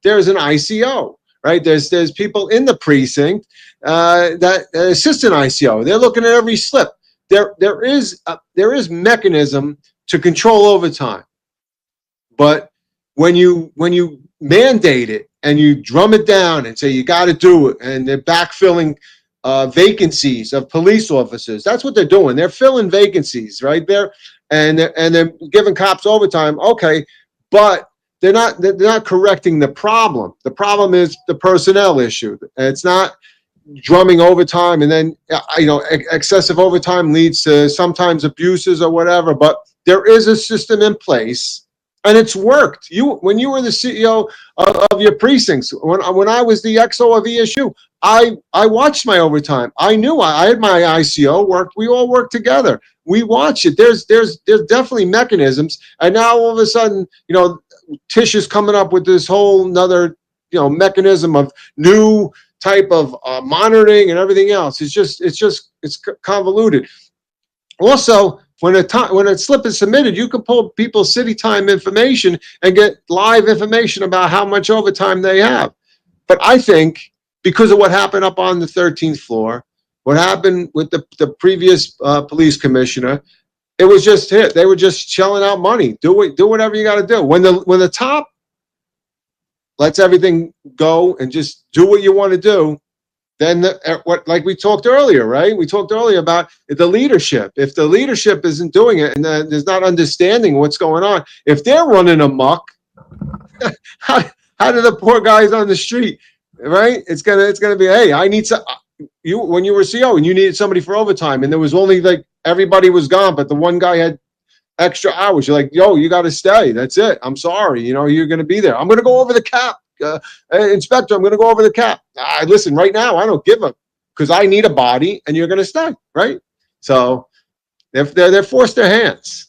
there's an ICO, right? There's people in the precinct that assist an ICO. They're looking at every slip. There is mechanism to control overtime, but when you mandate it and you drum it down and say you got to do it, and they're backfilling vacancies of police officers. That's what they're doing. They're filling vacancies right there, and they're giving cops overtime. Okay, but they're not correcting the problem. The problem is the personnel issue. It's not drumming overtime, and then excessive overtime leads to sometimes abuses or whatever. But there is a system in place, and it's worked. When you were the CEO of your precincts, when I was the XO of ESU, I watched my overtime. I knew I had my ICO worked. We all worked together. We watch it. There's definitely mechanisms, and now all of a sudden, Tish is coming up with this whole nother mechanism of new type of monitoring and everything else. It's convoluted. Also, when a slip is submitted, you can pull people's city time information and get live information about how much overtime they have. But I think because of what happened up on the 13th floor, what happened with the previous police commissioner, it was just hit. They were just shelling out money. Do whatever you got to do. When the top lets everything go and just do what you want to do, then like we talked earlier, right? We talked earlier about the leadership. If the leadership isn't doing it and there's not understanding what's going on, if they're running amok, how do the poor guys on the street, right? It's gonna be, hey, I need some. When you were CEO and you needed somebody for overtime, and there was only everybody was gone, but the one guy had extra hours. You're like, yo, you got to stay. That's it. I'm sorry. You're going to be there. I'm going to go over the cap. Inspector, I'm going to go over the cap. Listen, right now, I don't give a, because I need a body and you're going to stay, right? So they're forced their hands.